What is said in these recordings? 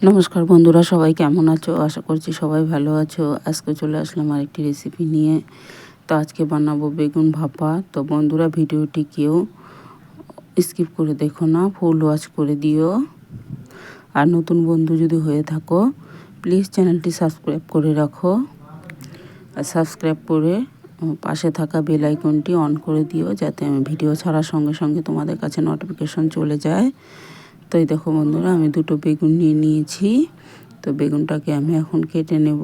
নমস্কার বন্ধুরা, সবাই কেমন আছো? আশা করছি সবাই ভালো আছো। আজকে চলে আসলাম আরেকটি রেসিপি নিয়ে। তো আজকে বানাবো বেগুন ভাপা। তো বন্ধুরা, ভিডিওটি কেউ স্কিপ করে দেখো না, ফুল ওয়াচ করে দিও। আর নতুন বন্ধু যদি হয়ে থাকো, প্লিজ চ্যানেলটি সাবস্ক্রাইব করে রাখো। আর সাবস্ক্রাইব করে পাশে থাকা বেল আইকনটি অন করে দিও, যাতে আমি ভিডিও ছাড়ার সঙ্গে সঙ্গে তোমাদের কাছে নোটিফিকেশন চলে যায়। তো এই দেখো বন্ধুরা, আমি দুটো বেগুন নিয়ে নিয়েছি। তো বেগুনটাকে আমি এখন কেটে নেব।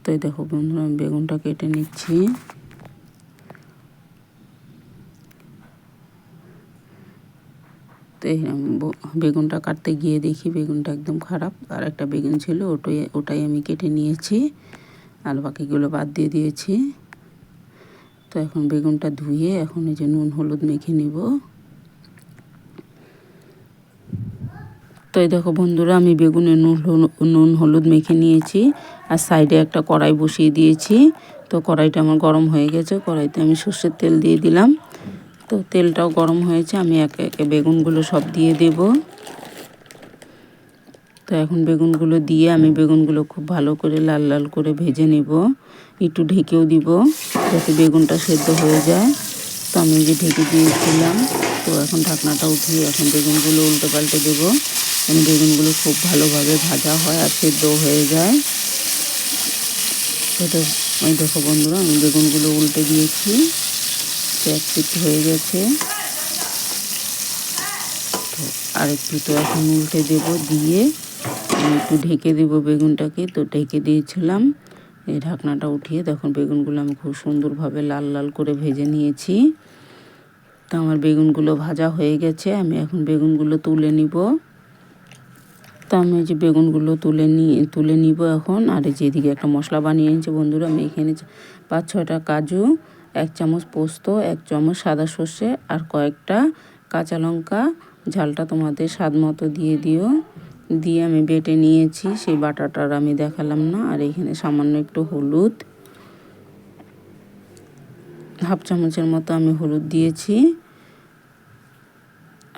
তো এই দেখো বন্ধুরা, আমি বেগুনটা কেটে নিচ্ছি। তো এই বেগুনটা কাটতে গিয়ে দেখি বেগুনটা একদম খারাপ। আর একটা বেগুন ছিল, ওটাই আমি কেটে নিয়েছি, আর বাকিগুলো বাদ দিয়ে দিয়েছি। তো এখন বেগুনটা ধুয়ে এখন এই যে নুন হলুদ মেখে নিব। তো এই দেখো বন্ধুরা, আমি বেগুনে নুন হলুদ মেখে নিয়েছি। আর সাইডে একটা কড়াই বসিয়ে দিয়েছি। তো কড়াইটা আমার গরম হয়ে গেছে। কড়াইতে আমি সর্ষের তেল দিয়ে দিলাম। তো তেলটাও গরম হয়েছে, আমি একে একে বেগুনগুলো সব দিয়ে দেব। তো এখন বেগুনগুলো দিয়ে আমি বেগুনগুলো খুব ভালো করে লাল লাল করে ভেজে নেব। একটু ঢেকেও দিব, যাতে বেগুনটা সেদ্ধ হয়ে যায়। তো আমি যে ঢেকে দিয়েছিলাম, তো এখন ঢাকনাটা উঠিয়ে এখন বেগুনগুলো উল্টে পাল্টে দেবো। বেগুনগুলো খুব ভালোভাবে ভাজা হয় আর সেদ্ধ হয়ে যায়। তো ওই দেখো বন্ধুরা, আমি বেগুনগুলো উল্টে দিয়েছি। তো এক পিঠ হয়ে গেছে, তো আরেকটু তো এখন উল্টে দেবো। দিয়ে আমি একটু ঢেকে দেবো বেগুনটাকে। তো ঢেকে দিয়েছিলাম, এই ঢাকনাটা উঠিয়ে দেখুন বেগুনগুলো আমি খুব সুন্দরভাবে লাল লাল করে ভেজে নিয়েছি। তো আমার বেগুনগুলো ভাজা হয়ে গেছে, আমি এখন বেগুনগুলো তুলে নিব। তো আমি এই যে বেগুনগুলো তুলে নিব এখন। আর এই যে এদিকে একটা মশলা বানিয়ে নিয়েছি বন্ধুরা। আমি এখানে 5-6টা কাজু, 1 চামচ পোস্ত, 1 চামচ সাদা সর্ষে আর কয়েকটা কাঁচা লঙ্কা, ঝালটা তোমাদের স্বাদ মতো দিয়ে দিও। দিয়ে আমি বেটে নিয়েছি, সেই বাটাটার আমি দেখালাম না। আর এখানে সামান্য একটু হলুদ, 1/2 চামচের মতো আমি হলুদ দিয়েছি।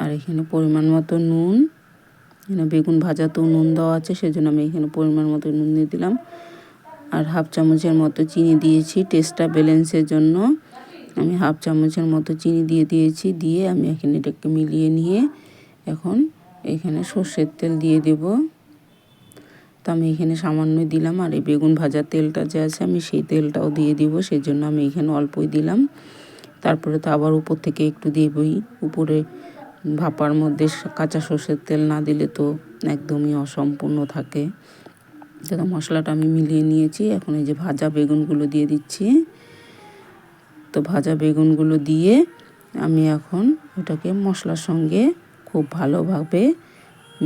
আর এখানে পরিমাণ মতো নুন। এখানে বেগুন ভাজাতেও নুন দেওয়া আছে, সেজন্য আমি এখানে পরিমাণ মতো নুন দিয়ে দিলাম। আর 1/2 চামচের মতো চিনি দিয়েছি, টেস্টটা ব্যালেন্সের জন্য আমি 1/2 চামচের মতো চিনি দিয়ে দিয়েছি। দিয়ে আমি এখানে এটাকে মিলিয়ে নিয়ে এখন এখানে সর্ষের তেল দিয়ে দেব। তো আমি এখানে সামান্যই দিলাম। আর এই বেগুন ভাজার তেলটা যে আছে, আমি সেই তেলটাও দিয়ে দিব, সেই জন্য আমি এখানে অল্পই দিলাম। তারপরে তো আবার উপর থেকে একটু দেবই। উপরে ভাপার মধ্যে কাঁচা সর্ষের তেল না দিলে তো একদমই অসম্পূর্ণ থাকে। তো মশলাটা আমি মিলিয়ে নিয়েছি। এখন এই যে ভাজা বেগুনগুলো দিয়ে দিচ্ছি। তো ভাজা বেগুনগুলো দিয়ে আমি এখন ওটাকে মশলার সঙ্গে খুব ভালোভাবে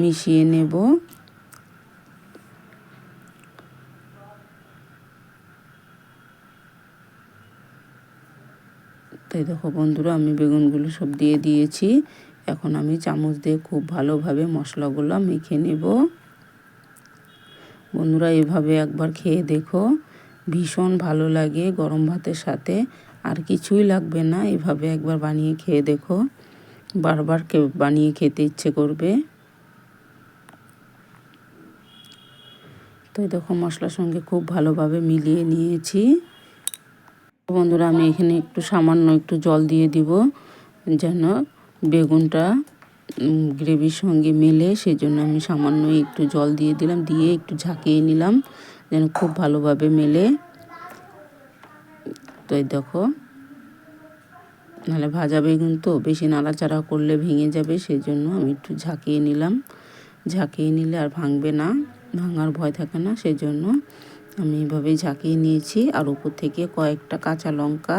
মিশিয়ে নেব। তাই দেখো বন্ধুরা, আমি বেগুনগুলো সব দিয়ে দিয়েছি। এখন আমি চামচ দিয়ে খুব ভালোভাবে মশলাগুলো মেখে নেব। বন্ধুরা, এভাবে একবার খেয়ে দেখো, ভীষণ ভালো লাগে গরম ভাতের সাথে। আর কিছুই লাগবে না, এভাবে একবার বানিয়ে খেয়ে দেখো, বারবার বানিয়ে খেতে ইচ্ছে করবে। তো দেখো মশলার সঙ্গে খুব ভালোভাবে মিলিয়ে নিয়েছি। বন্ধুরা, আমি এখানে একটু সামান্য একটু জল দিয়ে দিব, যেন বেগুনটা গ্রেভির সঙ্গে মেলে। সেই জন্য আমি সামান্য একটু জল দিয়ে দিলাম, দিয়ে একটু ঝাঁকিয়ে নিলাম যেন খুব ভালোভাবে মেলে। তো এই দেখো, নাহলে ভাজা বেগুন তো বেশি নাড়াচাড়া করলে ভেঙে যাবে, সেই জন্য আমি একটু ঝাঁকিয়ে নিলাম। ঝাঁকিয়ে নিলে আর ভাঙবে না, ভাঙার ভয় থাকে না, সেই জন্য আমি এইভাবেই ঝাঁকিয়ে নিয়েছি। আর উপর থেকে কয়েকটা কাঁচা লঙ্কা,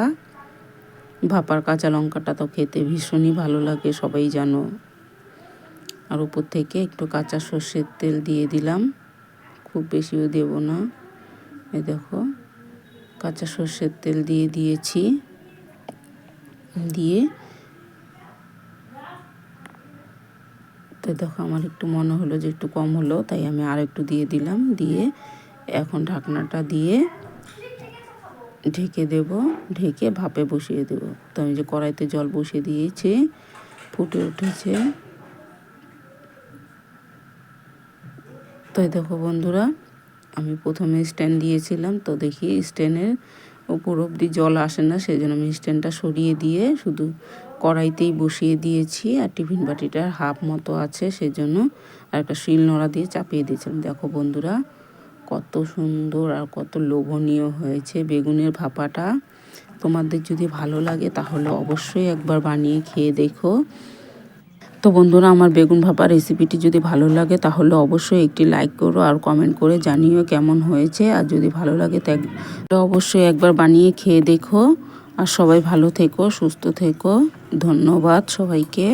ভাপার কাঁচা লঙ্কাটা তো খেতে ভীষণই ভালো লাগে, সবাই জানো। আর উপর থেকে একটু কাঁচা সর্ষের তেল দিয়ে দিলাম, খুব বেশিও দেব না। এই দেখো, কাঁচা সর্ষের তেল দিয়ে দিয়েছি। দিয়ে তো দেখো, আমার একটু মনে হলো যে একটু কম হলো, তাই আমি আর একটু দিয়ে দিলাম। দিয়ে এখন ঢাকনাটা দিয়ে ঢেকে দেব, ঢেকে ভাপে বসিয়ে দেব। তো আমি যে কড়াইতে জল বসিয়ে দিয়েছি, ফুটে উঠেছে। তো দেখো বন্ধুরা, আমি প্রথমে স্ট্যান্ড দিয়েছিলাম, তো দেখি স্ট্যান্ডের উপর অবধি জল আসে না, সেই জন্য আমি স্ট্যান্ডটা সরিয়ে দিয়ে শুধু কড়াইতেই বসিয়ে দিয়েছি। আর টিফিন বাটিটার হাফ মতো আছে, সেই জন্য আর একটা শিল নোড়া দিয়ে চাপিয়ে দিয়েছিলাম। দেখো বন্ধুরা, কত সুন্দর আর কত লোভনীয় হয়েছে বেগুনের ভাপাটা। তোমাদের যদি ভালো লাগে তাহলে অবশ্যই একবার বানিয়ে খেয়ে দেখো। তো বন্ধুরা, আমার বেগুন ভাপা রেসিপিটি যদি ভালো লাগে তাহলে অবশ্যই একটি লাইক করো আর কমেন্ট করে জানিও কেমন হয়েছে। আর যদি ভালো লাগে তাহলে অবশ্যই একবার বানিয়ে খেয়ে দেখো। আর সবাই ভালো থেকো, সুস্থ থেকো। ধন্যবাদ সবাইকে।